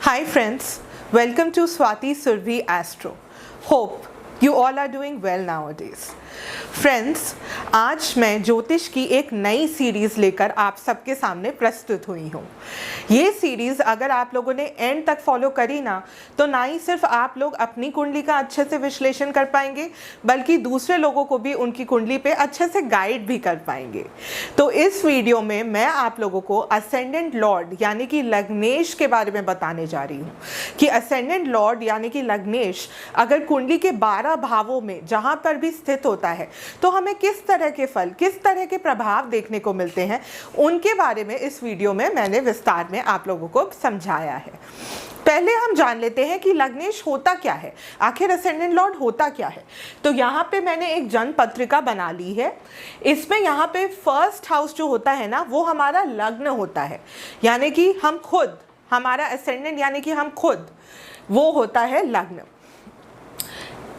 Hi friends, welcome to Swati Survi Astro. Hope you all are doing well nowadays. Friends, आज मैं ज्योतिष की एक नई सीरीज़ लेकर आप सबके सामने प्रस्तुत हुई हूँ। ये सीरीज़ अगर आप लोगों ने एंड तक फॉलो करी ना, तो ना ही सिर्फ आप लोग अपनी कुंडली का अच्छे से विश्लेषण कर पाएंगे, बल्कि दूसरे लोगों को भी उनकी कुंडली पे अच्छे से गाइड भी कर पाएंगे। तो इस वीडियो में मैं आप लोगों को असेंडेंट लॉर्ड यानी कि लग्नेश के बारे में बताने जा रही हूँ कि असेंडेंट लॉर्ड यानी कि लग्नेश अगर कुंडली के 12 भावों में जहाँ पर भी स्थित होता है तो हमें किस तरह के फल, किस तरह के प्रभाव देखने को मिलते हैं, उनके बारे में इस वीडियो में मैंने विस्तार में आप लोगों को समझाया है। पहले हम जान लेते हैं कि लग्नेश होता क्या है, आखिर असेंडेंट लॉर्ड होता क्या है। तो यहाँ पे मैंने एक जन्म पत्रिका बना ली है। इसमें यहाँ पे फर्स्ट हाउस जो होता है ना, वो हमारा लग्न होता है, यानी कि हम खुद, हमारा असेंडेंट यानी कि हम खुद, वो होता है लग्न।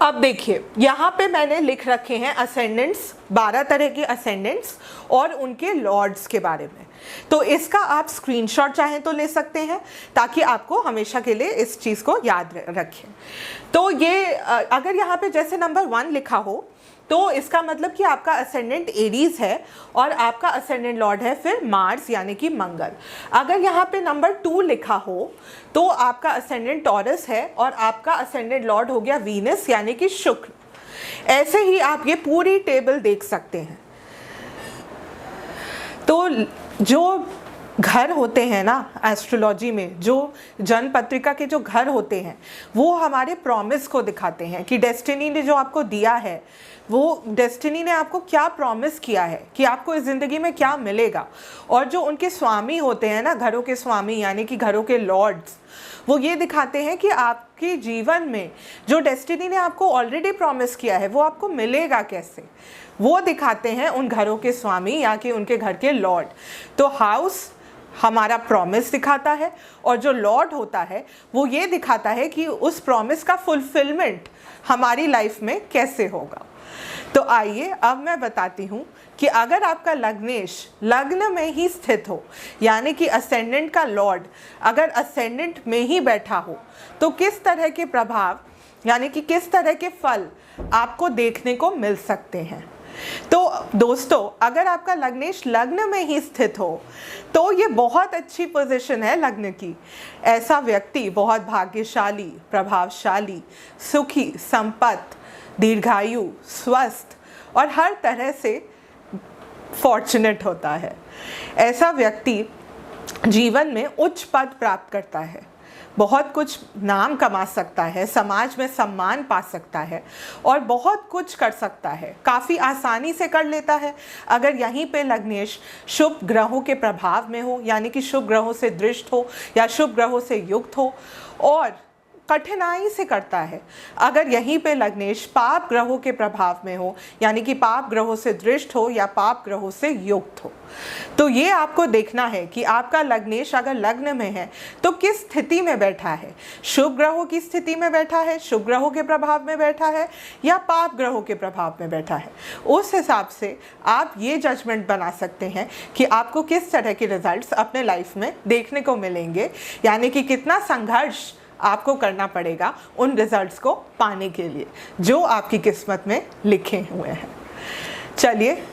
अब देखिए, यहाँ पे मैंने लिख रखे हैं असेंडेंट्स, 12 तरह के असेंडेंट्स और उनके लॉर्ड्स के बारे में। तो इसका आप स्क्रीनशॉट चाहें तो ले सकते हैं, ताकि आपको हमेशा के लिए इस चीज़ को याद रखें। तो ये अगर यहाँ पे जैसे नंबर 1 लिखा हो तो इसका मतलब कि आपका असेंडेंट एरीज है और आपका असेंडेंट लॉर्ड है फिर मार्स यानी कि मंगल। अगर यहाँ पे नंबर 2 लिखा हो तो आपका असेंडेंट टॉरस है और आपका असेंडेंट लॉर्ड हो गया वीनस यानी कि शुक्र। ऐसे ही आप ये पूरी टेबल देख सकते हैं। तो जो घर होते हैं ना एस्ट्रोलॉजी में, जो जन्म पत्रिका के जो घर होते हैं, वो हमारे प्रॉमिस को दिखाते हैं कि डेस्टिनी ने जो आपको दिया है, वो डेस्टिनी ने आपको क्या प्रॉमिस किया है कि आपको इस ज़िंदगी में क्या मिलेगा। और जो उनके स्वामी होते हैं ना, घरों के स्वामी यानी कि घरों के लॉर्ड्स, वो ये दिखाते हैं कि आपके जीवन में जो डेस्टिनी ने आपको ऑलरेडी प्रॉमिस किया है वो आपको मिलेगा कैसे, वो दिखाते हैं उन घरों के स्वामी या कि उनके घर के लॉर्ड। तो हाउस हमारा प्रॉमिस दिखाता है और जो लॉर्ड होता है वो ये दिखाता है कि उस प्रॉमिस का फुलफिलमेंट हमारी लाइफ में कैसे होगा। तो आइए अब मैं बताती हूँ कि अगर आपका लग्नेश लग्न में ही स्थित हो, यानी कि असेंडेंट का लॉर्ड अगर असेंडेंट में ही बैठा हो, तो किस तरह के प्रभाव यानी कि किस तरह के फल आपको देखने को मिल सकते हैं। तो दोस्तों, अगर आपका लग्नेश लग्न में ही स्थित हो तो ये बहुत अच्छी पोजीशन है लग्न की। ऐसा व्यक्ति बहुत भाग्यशाली, प्रभावशाली, सुखी, संपन्न, दीर्घायु, स्वस्थ और हर तरह से फॉर्चुनेट होता है। ऐसा व्यक्ति जीवन में उच्च पद प्राप्त करता है, बहुत कुछ नाम कमा सकता है, समाज में सम्मान पा सकता है और बहुत कुछ कर सकता है, काफ़ी आसानी से कर लेता है अगर यहीं पे लग्नेश शुभ ग्रहों के प्रभाव में हो, यानी कि शुभ ग्रहों से दृष्ट हो या शुभ ग्रहों से युक्त हो, और कठिनाई से करता है अगर यहीं पे लग्नेश पाप ग्रहों के प्रभाव में हो, यानी कि पाप ग्रहों से दृष्ट हो या पाप ग्रहों से युक्त हो। तो ये आपको देखना है कि आपका लग्नेश अगर लग्न में है तो किस स्थिति में बैठा है, शुभ ग्रहों की स्थिति में बैठा है, शुभ ग्रहों के प्रभाव में बैठा है या पाप ग्रहों के प्रभाव में बैठा है। उस हिसाब से आप ये जजमेंट बना सकते हैं कि आपको किस तरह के रिजल्ट्स अपने लाइफ में देखने को मिलेंगे, यानी कि कितना संघर्ष आपको करना पड़ेगा उन रिजल्ट्स को पाने के लिए जो आपकी किस्मत में लिखे हुए हैं। चलिए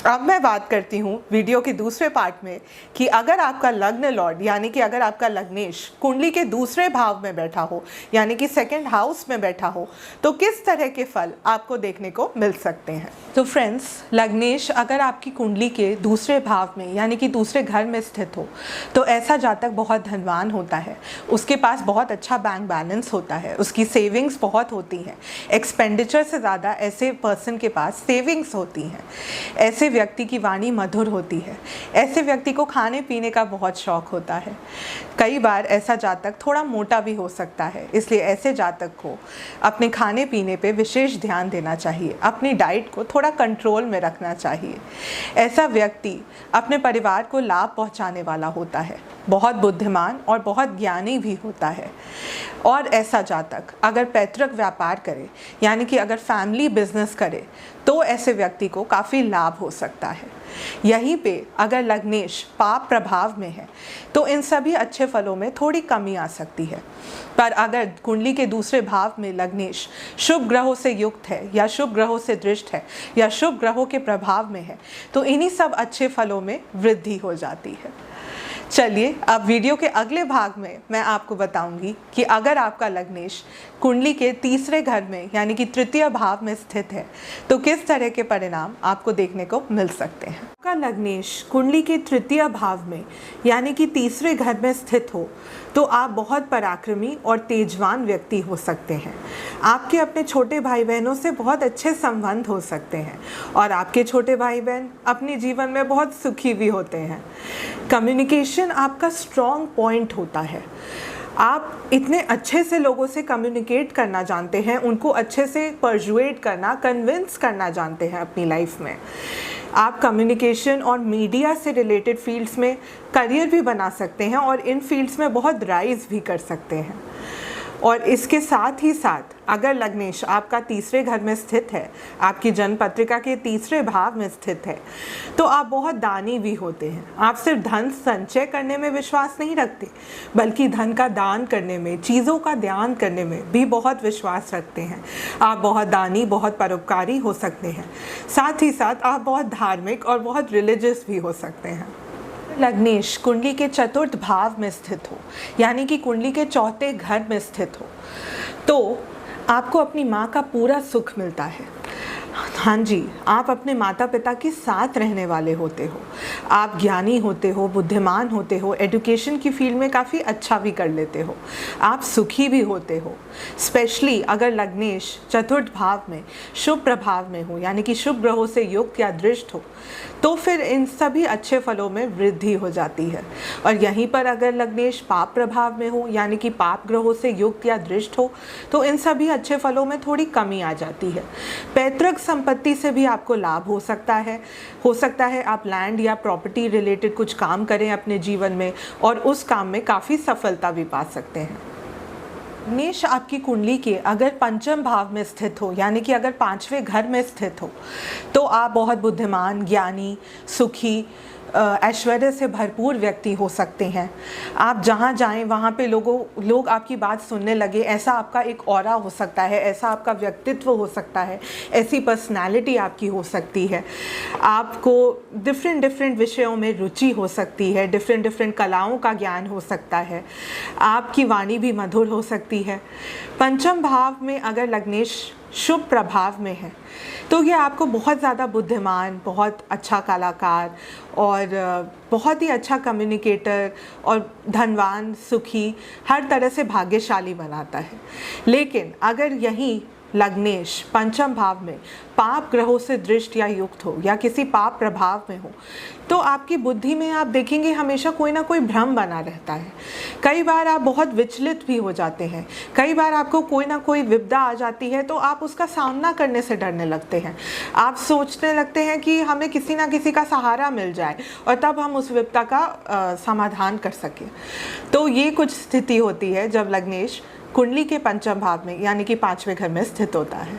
अब मैं बात करती हूँ वीडियो के दूसरे पार्ट में कि अगर आपका लग्न लॉर्ड यानी कि अगर आपका लग्नेश कुंडली के दूसरे भाव में बैठा हो, यानी कि सेकंड हाउस में बैठा हो, तो किस तरह के फल आपको देखने को मिल सकते हैं। तो फ्रेंड्स, लग्नेश अगर आपकी कुंडली के दूसरे भाव में यानी कि दूसरे घर में स्थित हो तो ऐसा जातक बहुत धनवान होता है, उसके पास बहुत अच्छा बैंक बैलेंस होता है, उसकी सेविंग्स बहुत होती हैं, एक्सपेंडिचर से ज़्यादा ऐसे पर्सन के पास सेविंग्स होती हैं। ऐसे व्यक्ति की वाणी मधुर होती है, ऐसे व्यक्ति को खाने पीने का बहुत शौक होता है। कई बार ऐसा जातक थोड़ा मोटा भी हो सकता है, इसलिए ऐसे जातक को अपने खाने पीने पे विशेष ध्यान देना चाहिए, अपनी डाइट को थोड़ा कंट्रोल में रखना चाहिए। ऐसा व्यक्ति अपने परिवार को लाभ पहुंचाने वाला होता है, बहुत बुद्धिमान और बहुत ज्ञानी भी होता है। और ऐसा जातक अगर पैतृक व्यापार करे, यानी कि अगर फैमिली बिजनेस करे, तो ऐसे व्यक्ति को काफ़ी लाभ हो सकता है। यहीं पे अगर लग्नेश पाप प्रभाव में है तो इन सभी अच्छे फलों में थोड़ी कमी आ सकती है। पर अगर कुंडली के दूसरे भाव में लग्नेश शुभ ग्रहों से युक्त है या शुभ ग्रहों से दृष्ट है या शुभ ग्रहों के प्रभाव में है तो इन्हीं सब अच्छे फलों में वृद्धि हो जाती है। चलिए अब वीडियो के अगले भाग में मैं आपको बताऊंगी कि अगर आपका लग्नेश कुंडली के तीसरे घर में यानी कि तृतीय भाव में स्थित है तो किस तरह के परिणाम आपको देखने को मिल सकते हैं। आपका लग्नेश कुंडली के तृतीय भाव में यानी कि तीसरे घर में स्थित हो तो आप बहुत पराक्रमी और तेजवान व्यक्ति हो सकते हैं। आपके अपने छोटे भाई बहनों से बहुत अच्छे संबंध हो सकते हैं और आपके छोटे भाई बहन अपने जीवन में बहुत सुखी भी होते हैं। कम्युनिकेशन आपका स्ट्रॉन्ग पॉइंट होता है। आप इतने अच्छे से लोगों से कम्युनिकेट करना जानते हैं, उनको अच्छे से परसुएड करना, कन्विंस करना जानते हैं अपनी लाइफ में। आप कम्युनिकेशन और मीडिया से रिलेटेड फील्ड्स में करियर भी बना सकते हैं और इन फील्ड्स में बहुत राइज भी कर सकते हैं। और इसके साथ ही साथ अगर लग्नेश आपका तीसरे घर में स्थित है, आपकी जन्म पत्रिका के तीसरे भाव में स्थित है, तो आप बहुत दानी भी होते हैं। आप सिर्फ धन संचय करने में विश्वास नहीं रखते बल्कि धन का दान करने में, चीज़ों का ध्यान करने में भी बहुत विश्वास रखते हैं। आप बहुत दानी, बहुत परोपकारी हो सकते हैं। साथ ही साथ आप बहुत धार्मिक और बहुत रिलीजियस भी हो सकते हैं। लग्नेश कुंडली के चतुर्थ भाव में स्थित हो यानी कि कुंडली के चौथे घर में स्थित हो तो आपको अपनी माँ का पूरा सुख मिलता है। हाँ जी, आप अपने माता पिता के साथ रहने वाले होते हो। आप ज्ञानी होते हो, बुद्धिमान होते हो, एजुकेशन की फील्ड में काफ़ी अच्छा भी कर लेते हो। आप सुखी भी होते हो। स्पेशली अगर लग्नेश चतुर्थ भाव में शुभ प्रभाव में हो यानी कि शुभ ग्रहों से युक्त या दृष्ट हो तो फिर इन सभी अच्छे फलों में वृद्धि हो जाती है। और यहीं पर अगर लग्नेश पाप प्रभाव में हो यानी कि पाप ग्रहों से युक्त या दृष्ट हो तो इन सभी अच्छे फलों में थोड़ी कमी आ जाती है। पैतृक संपत्ति से भी आपको लाभ हो सकता है आप लैंड या प्रॉपर्टी रिलेटेड कुछ काम करें अपने जीवन में और उस काम में काफ़ी सफलता भी पा सकते हैं। लग्नेश आपकी कुंडली के अगर पंचम भाव में स्थित हो यानी कि अगर पांचवें घर में स्थित हो तो आप बहुत बुद्धिमान, ज्ञानी, सुखी, ऐश्वर्य से भरपूर व्यक्ति हो सकते हैं। आप जहाँ जाएं वहाँ पे लोग आपकी बात सुनने लगे, ऐसा आपका एक ऑरा हो सकता है, ऐसा आपका व्यक्तित्व हो सकता है, ऐसी पर्सनालिटी आपकी हो सकती है। आपको डिफरेंट विषयों में रुचि हो सकती है, डिफरेंट कलाओं का ज्ञान हो सकता है। आपकी वाणी भी मधुर हो सकती है। पंचम भाव में अगर लग्नेश शुभ प्रभाव में है तो ये आपको बहुत ज़्यादा बुद्धिमान, बहुत अच्छा कलाकार और बहुत ही अच्छा कम्युनिकेटर और धनवान, सुखी, हर तरह से भाग्यशाली बनाता है। लेकिन अगर यही लग्नेश पंचम भाव में पाप ग्रहों से दृष्ट या युक्त हो या किसी पाप प्रभाव में हो तो आपकी बुद्धि में आप देखेंगे हमेशा कोई ना कोई भ्रम बना रहता है। कई बार आप बहुत विचलित भी हो जाते हैं। कई बार आपको कोई ना कोई विपदा आ जाती है तो आप उसका सामना करने से डरने लगते हैं। आप सोचने लगते हैं कि हमें किसी ना किसी का सहारा मिल जाए और तब हम उस विपदा का समाधान कर सकें। तो ये कुछ स्थिति होती है जब लग्नेश कुंडली के पंचम भाव में यानी कि पांचवें घर में स्थित होता है।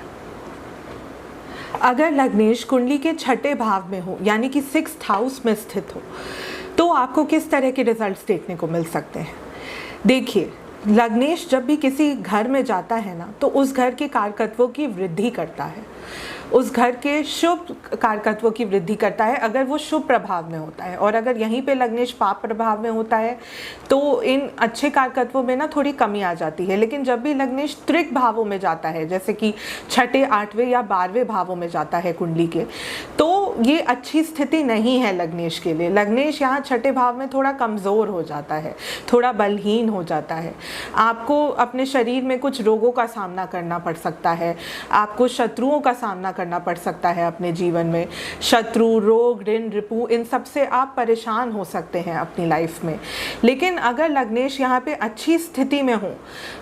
अगर लग्नेश कुंडली के छठे भाव में हो यानी कि 6th हाउस में स्थित हो तो आपको किस तरह के रिजल्ट्स देखने को मिल सकते हैं। देखिए, लग्नेश जब भी किसी घर में जाता है ना तो उस घर के कारकत्वों की वृद्धि करता है, उस घर के शुभ कारकत्वों की वृद्धि करता है अगर वो शुभ प्रभाव में होता है। और अगर यहीं पे लग्नेश पाप प्रभाव में होता है तो इन अच्छे कारकत्वों में ना थोड़ी कमी आ जाती है। लेकिन जब भी लग्नेश त्रिक भावों में जाता है जैसे कि छठे, 8वें या 12वें भावों में जाता है कुंडली के तो ये अच्छी स्थिति नहीं है लग्नेश के लिए। लग्नेश यहाँ छठे भाव में थोड़ा कमज़ोर हो जाता है, थोड़ा बलहीन हो जाता है। आपको अपने शरीर में कुछ रोगों का सामना करना पड़ सकता है, आपको शत्रुओं का सामना करना पड़ सकता है अपने जीवन में। शत्रु, रोग, ऋण, रिपु, इन सब से आप परेशान हो सकते हैं अपनी लाइफ में। लेकिन अगर लग्नेश यहाँ पे अच्छी स्थिति में हो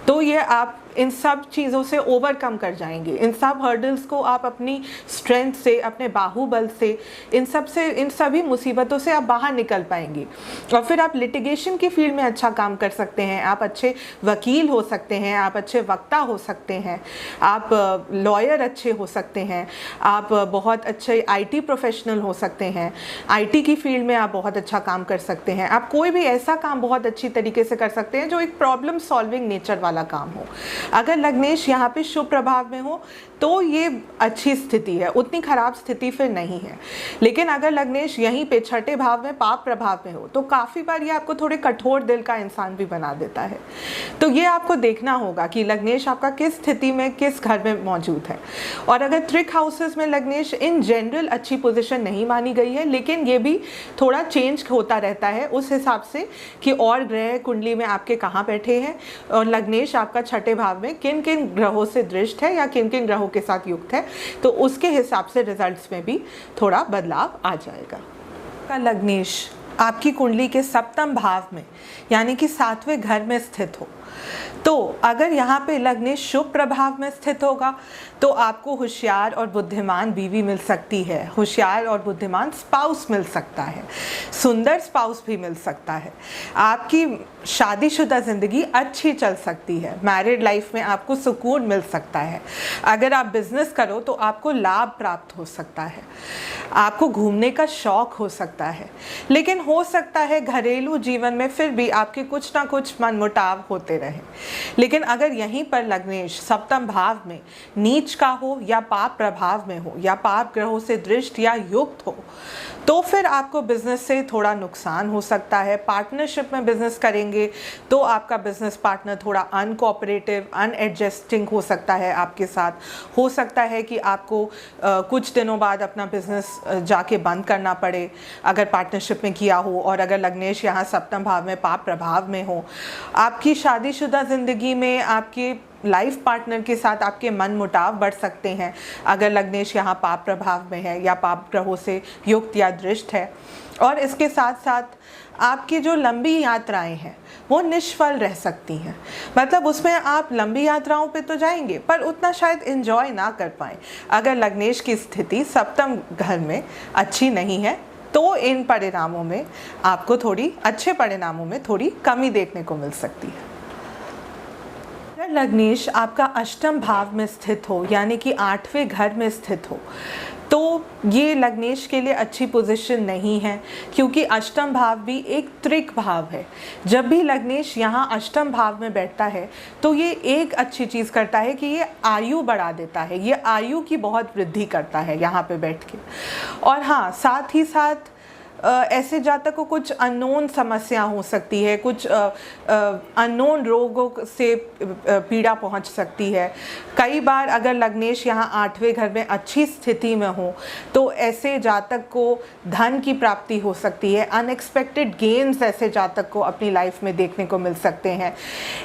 तो ये आप इन सब चीज़ों से ओवरकम कर जाएंगे। इन सब हर्डल्स को आप अपनी स्ट्रेंथ से, अपने बाहुबल से, से, इन सभी मुसीबतों से आप बाहर निकल पाएंगे। और फिर आप लिटिगेशन की फील्ड में अच्छा काम कर सकते हैं, आप अच्छे वकील हो सकते हैं, आप अच्छे वक्ता हो सकते हैं, आप लॉयर अच्छे हो सकते हैं, आप बहुत अच्छे IT प्रोफेशनल हो सकते हैं, IT की फील्ड में आप बहुत अच्छा काम कर सकते हैं। आप कोई भी ऐसा काम बहुत अच्छी तरीके से कर सकते हैं जो एक प्रॉब्लम सॉल्विंग नेचर वाला काम हो। अगर लग्नेश यहाँ पे शुभ प्रभाव में हो तो ये अच्छी स्थिति है, उतनी खराब स्थिति फिर नहीं है। लेकिन अगर लग्नेश यहीं पे छठे भाव में पाप प्रभाव में हो तो काफ़ी बार ये आपको थोड़े कठोर दिल का इंसान भी बना देता है। तो ये आपको देखना होगा कि लग्नेश आपका किस स्थिति में, किस घर में मौजूद है। और अगर त्रिक हाउसेस में लग्नेश इन जनरल अच्छी पोजीशन नहीं मानी गई है, लेकिन ये भी थोड़ा चेंज होता रहता है उस हिसाब से कि और ग्रह कुंडली में आपके कहाँ बैठे हैं और लग्नेश आपका छठे भाव में किन किन ग्रहों से दृष्ट है या किन किन ग्रहों के साथ युक्त है, तो उसके हिसाब से रिजल्ट्स में भी थोड़ा बदलाव आ जाएगा। का लग्नेश आपकी कुंडली के सप्तम भाव में यानी कि 7वें घर में स्थित हो, तो अगर यहाँ पे लग्नेश शुभ प्रभाव में स्थित होगा तो आपको होशियार और बुद्धिमान बीवी मिल सकती है, होशियार और बुद्धिमान स्पाउस मिल सकता है, सुंदर स्पाउस भी मिल सकता है, आपकी शादीशुदा ज़िंदगी अच्छी चल सकती है, मैरिड लाइफ में आपको सुकून मिल सकता है। अगर आप बिजनेस करो तो आपको लाभ प्राप्त हो सकता है, आपको घूमने का शौक हो सकता है। लेकिन हो सकता है घरेलू जीवन में फिर भी आपके कुछ ना कुछ मनमुटाव होते रहे। लेकिन अगर यहीं पर लग्नेश सप्तम भाव में नीच का हो या पाप प्रभाव में हो या पाप ग्रहों से दृष्ट या युक्त हो तो फिर आपको बिजनेस से थोड़ा नुकसान हो सकता है। पार्टनरशिप में बिजनेस करेंगे तो आपका बिजनेस पार्टनर थोड़ा अनकोऑपरेटिव, अनएडजस्टिंग हो सकता है आपके साथ। हो सकता है कि आपको कुछ दिनों बाद अपना बिजनेस जाके बंद करना पड़े अगर पार्टनरशिप में किया हो। और अगर लग्नेश यहाँ सप्तम भाव में पाप प्रभाव में हो, आपकी शादीशुदा ज़िंदगी में आपके लाइफ पार्टनर के साथ आपके मन मुटाव बढ़ सकते हैं अगर लग्नेश यहाँ पाप प्रभाव में है या पाप ग्रहों से युक्त या दृष्ट है। और इसके साथ साथ आपकी जो लंबी यात्राएं हैं वो निष्फल रह सकती हैं, मतलब उसमें आप लंबी यात्राओं पे तो जाएंगे पर उतना शायद एंजॉय ना कर पाएँ। अगर लग्नेश की स्थिति सप्तम घर में अच्छी नहीं है तो इन परिणामों में आपको थोड़ी अच्छे परिणामों में थोड़ी कमी देखने को मिल सकती है। अगर लग्नेश आपका अष्टम भाव में स्थित हो यानी कि 8वें घर में स्थित हो तो ये लग्नेश के लिए अच्छी पोजीशन नहीं है, क्योंकि अष्टम भाव भी एक त्रिक भाव है। जब भी लग्नेश यहाँ अष्टम भाव में बैठता है तो ये एक अच्छी चीज़ करता है कि ये आयु बढ़ा देता है, ये आयु की बहुत वृद्धि करता है यहाँ पे बैठ के। और हाँ, साथ ही साथ ऐसे जातक को कुछ अननोन समस्या हो सकती है, कुछ अननोन रोगों से पीड़ा पहुंच सकती है। कई बार अगर लग्नेश यहाँ 8वें घर में अच्छी स्थिति में हो तो ऐसे जातक को धन की प्राप्ति हो सकती है, अनएक्सपेक्टेड गेन्स ऐसे जातक को अपनी लाइफ में देखने को मिल सकते हैं।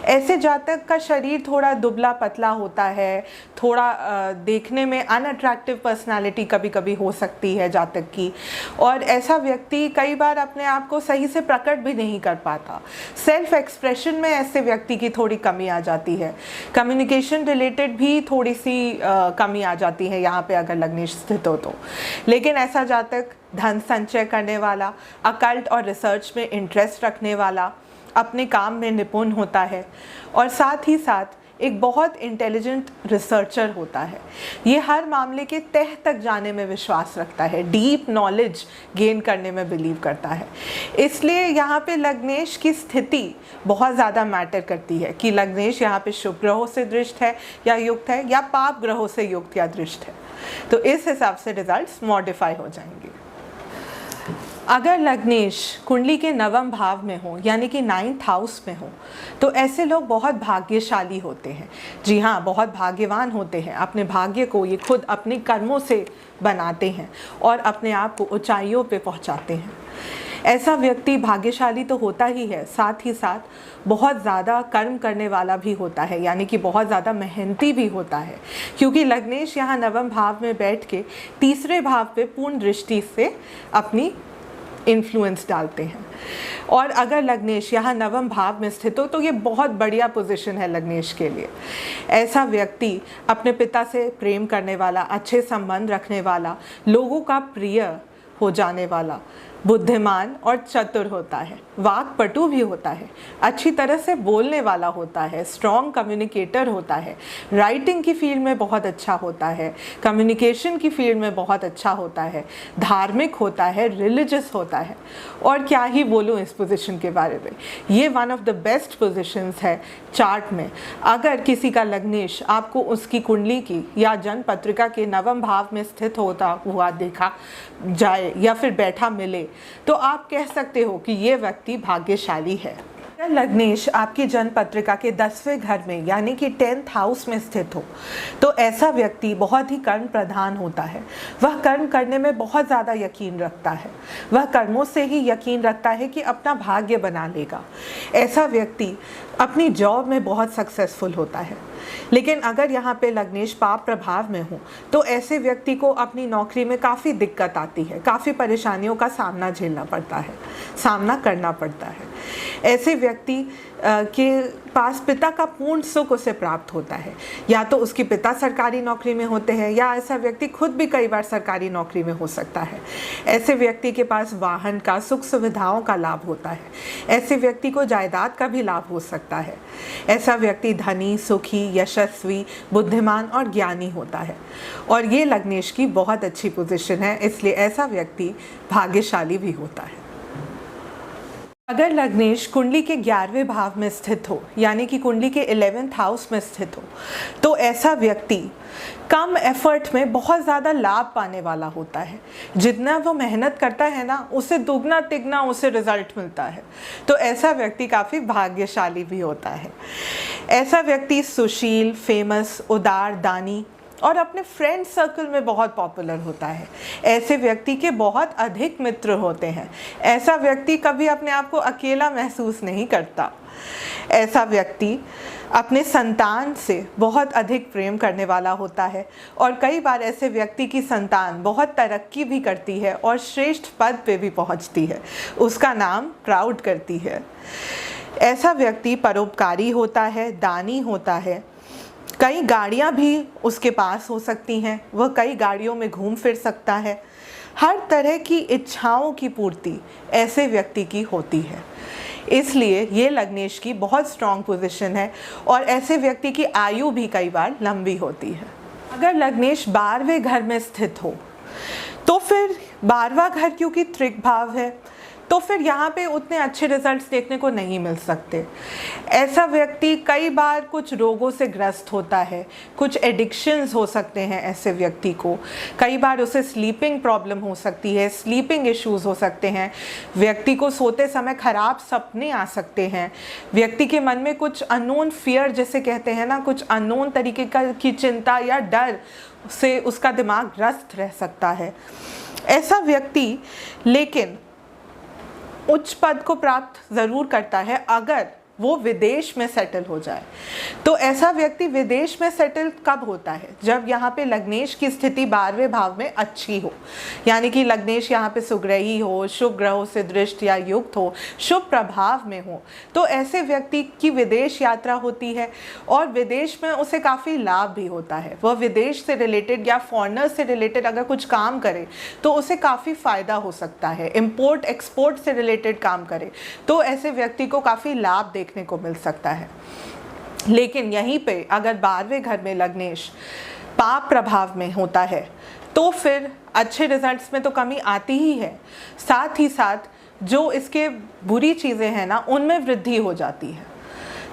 ऐसे जातक का शरीर थोड़ा दुबला पतला होता है, थोड़ा देखने में अनअट्रैक्टिव पर्सनालिटी कभी कभी हो सकती है जातक की, और ऐसा व्यक्ति कई बार अपने आप को सही से प्रकट भी नहीं कर पाता। सेल्फ एक्सप्रेशन में ऐसे व्यक्ति की थोड़ी कमी आ जाती है, कम्युनिकेशन रिलेटेड भी थोड़ी सी कमी आ जाती है यहाँ पे अगर लग्नेश स्थित हो तो। लेकिन ऐसा जातक धन संचय करने वाला, अकल्ट और रिसर्च में इंटरेस्ट रखने वाला, अपने काम में निपुण होता है और साथ ही साथ एक बहुत इंटेलिजेंट रिसर्चर होता है। ये हर मामले के तह तक जाने में विश्वास रखता है, डीप नॉलेज गेन करने में बिलीव करता है। इसलिए यहाँ पे लग्नेश की स्थिति बहुत ज़्यादा मैटर करती है कि लग्नेश यहाँ पे शुभ ग्रहों से दृष्ट है या युक्त है या पाप ग्रहों से युक्त या दृष्ट है। तो इस हिसाब से रिजल्ट्स मॉडिफाई हो जाएंगे। अगर लग्नेश कुंडली के नवम भाव में हो यानी कि 9th हाउस में हो तो ऐसे लोग बहुत भाग्यशाली होते हैं। जी हाँ, बहुत भाग्यवान होते हैं। अपने भाग्य को ये खुद अपने कर्मों से बनाते हैं और अपने आप को ऊंचाइयों पे पहुंचाते हैं। ऐसा व्यक्ति भाग्यशाली तो होता ही है, साथ ही साथ बहुत ज़्यादा कर्म करने वाला भी होता है, यानी कि बहुत ज़्यादा मेहनती भी होता है, क्योंकि लग्नेश यहाँ नवम भाव में बैठ के तीसरे भाव पे पूर्ण दृष्टि से अपनी इन्फ्लुएंस डालते हैं। और अगर लग्नेश यहाँ नवम भाव में स्थित हो तो ये बहुत बढ़िया पोजीशन है लग्नेश के लिए। ऐसा व्यक्ति अपने पिता से प्रेम करने वाला, अच्छे संबंध रखने वाला, लोगों का प्रिय हो जाने वाला, बुद्धिमान और चतुर होता है, वाक्पटु भी होता है, अच्छी तरह से बोलने वाला होता है, स्ट्रॉन्ग कम्युनिकेटर होता है, राइटिंग की फील्ड में बहुत अच्छा होता है, कम्युनिकेशन की फील्ड में बहुत अच्छा होता है, धार्मिक होता है, रिलीजियस होता है। और क्या ही बोलूँ इस पोजीशन के बारे में, ये one of the best positions है चार्ट में। अगर किसी का लग्नेश आपको उसकी कुंडली की या जन्म पत्रिका के नवम भाव में स्थित होता हुआ देखा जाए या फिर बैठा मिले तो आप कह सकते हो कि ये व्यक्ति भाग्यशाली है। अगर लग्नेश आपकी जन्म पत्रिका के 10वें घर में यानी कि 10th हाउस में स्थित हो तो ऐसा व्यक्ति बहुत ही कर्म प्रधान होता है। वह कर्म करने में बहुत ज़्यादा यकीन रखता है, वह कर्मों से ही यकीन रखता है कि अपना भाग्य बना लेगा। ऐसा व्यक्ति अपनी जॉब में बहुत सक्सेसफुल होता है। लेकिन अगर यहाँ पे लग्नेश पाप प्रभाव में हो तो ऐसे व्यक्ति को अपनी नौकरी में काफ़ी दिक्कत आती है, काफ़ी परेशानियों का सामना झेलना पड़ता है, सामना करना पड़ता है। ऐसे व्यक्ति के पास पिता का पूर्ण सुख उसे प्राप्त होता है, या तो उसके पिता सरकारी नौकरी में होते हैं या ऐसा व्यक्ति खुद भी कई बार सरकारी नौकरी में हो सकता है। ऐसे व्यक्ति के पास वाहन का, सुख सुविधाओं का लाभ होता है। ऐसे व्यक्ति को जायदाद का भी लाभ हो सकता है। ऐसा व्यक्ति धनी, सुखी, यशस्वी, बुद्धिमान और ज्ञानी होता है। और ये लग्नेश की बहुत अच्छी पोजीशन है, इसलिए ऐसा व्यक्ति भाग्यशाली भी होता है। अगर लग्नेश कुंडली के 11वें भाव में स्थित हो यानी कि कुंडली के 11th हाउस में स्थित हो तो ऐसा व्यक्ति कम एफर्ट में बहुत ज़्यादा लाभ पाने वाला होता है। जितना वो मेहनत करता है ना, उससे दुगना तिगना उसे रिजल्ट मिलता है। तो ऐसा व्यक्ति काफ़ी भाग्यशाली भी होता है। ऐसा व्यक्ति सुशील, फेमस, उदार, दानी और अपने फ्रेंड सर्कल में बहुत पॉपुलर होता है। ऐसे व्यक्ति के बहुत अधिक मित्र होते हैं। ऐसा व्यक्ति कभी अपने आप को अकेला महसूस नहीं करता। ऐसा व्यक्ति अपने संतान से बहुत अधिक प्रेम करने वाला होता है और कई बार ऐसे व्यक्ति की संतान बहुत तरक्की भी करती है और श्रेष्ठ पद पे भी पहुंचती है, उसका नाम प्राउड करती है। ऐसा व्यक्ति परोपकारी होता है, दानी होता है। कई गाड़ियाँ भी उसके पास हो सकती हैं, वह कई गाड़ियों में घूम फिर सकता है। हर तरह की इच्छाओं की पूर्ति ऐसे व्यक्ति की होती है। इसलिए ये लग्नेश की बहुत स्ट्रॉन्ग पोजीशन है और ऐसे व्यक्ति की आयु भी कई बार लंबी होती है। अगर लग्नेश 12वें घर में स्थित हो तो फिर 12वां घर क्योंकि त्रिक भाव है तो फिर यहाँ पे उतने अच्छे रिजल्ट्स देखने को नहीं मिल सकते। ऐसा व्यक्ति कई बार कुछ रोगों से ग्रस्त होता है, कुछ एडिक्शंस हो सकते हैं ऐसे व्यक्ति को। कई बार उसे स्लीपिंग प्रॉब्लम हो सकती है, स्लीपिंग इश्यूज हो सकते हैं। व्यक्ति को सोते समय खराब सपने आ सकते हैं। व्यक्ति के मन में कुछ अननोन फियर जिसे कहते हैं ना, कुछ अननोन तरीके की चिंता या डर से उसका दिमाग ग्रस्त रह सकता है। ऐसा व्यक्ति लेकिन उच्च पद को प्राप्त ज़रूर करता है अगर वो विदेश में सेटल हो जाए। तो ऐसा व्यक्ति विदेश में सेटल कब होता है? जब यहाँ पे लग्नेश की स्थिति 12वें भाव में अच्छी हो, यानी कि लग्नेश यहाँ पे सुग्रही हो, शुभ ग्रहों से दृष्ट या युक्त हो, शुभ प्रभाव में हो, तो ऐसे व्यक्ति की विदेश यात्रा होती है और विदेश में उसे काफ़ी लाभ भी होता है। वह विदेश से रिलेटेड या फॉरेनर से रिलेटेड अगर कुछ काम करे तो उसे काफ़ी फ़ायदा हो सकता है। इम्पोर्ट एक्सपोर्ट से रिलेटेड काम करे तो ऐसे व्यक्ति को काफ़ी लाभ देखने को मिल सकता है। लेकिन यहीं पे अगर 12वें घर में लग्नेश पाप प्रभाव में होता है तो फिर अच्छे रिजल्ट्स में तो कमी आती ही है, साथ ही साथ जो इसके बुरी चीज़ें हैं ना उनमें वृद्धि हो जाती है।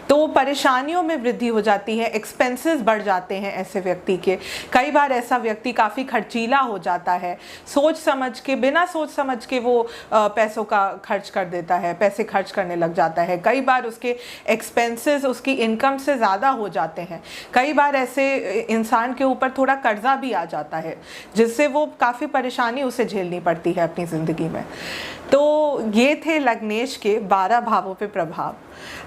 तो परेशानियों में वृद्धि हो जाती है, एक्सपेंसेस बढ़ जाते हैं ऐसे व्यक्ति के। कई बार ऐसा व्यक्ति काफ़ी खर्चीला हो जाता है, सोच समझ के, बिना सोच समझ के वो पैसों का खर्च कर देता है, पैसे खर्च करने लग जाता है। कई बार उसके एक्सपेंसेस उसकी इनकम से ज़्यादा हो जाते हैं। कई बार ऐसे इंसान के ऊपर थोड़ा कर्जा भी आ जाता है जिससे वो काफ़ी परेशानी उसे झेलनी पड़ती है अपनी ज़िंदगी में। तो ये थे लग्नेश के 12 भावों पे प्रभाव।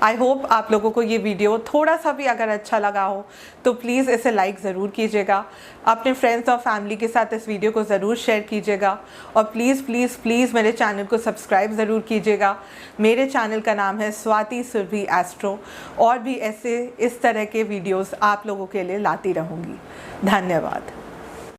आई होप आप लोगों को ये वीडियो थोड़ा सा भी अगर अच्छा लगा हो तो प्लीज़ इसे लाइक ज़रूर कीजिएगा, अपने फ्रेंड्स और फैमिली के साथ इस वीडियो को ज़रूर शेयर कीजिएगा और प्लीज़ प्लीज़ प्लीज़ मेरे चैनल को सब्सक्राइब ज़रूर कीजिएगा। मेरे चैनल का नाम है स्वाति सुरभि एस्ट्रो, और भी ऐसे इस तरह के वीडियोस आप लोगों के लिए लाती रहूँगी। धन्यवाद।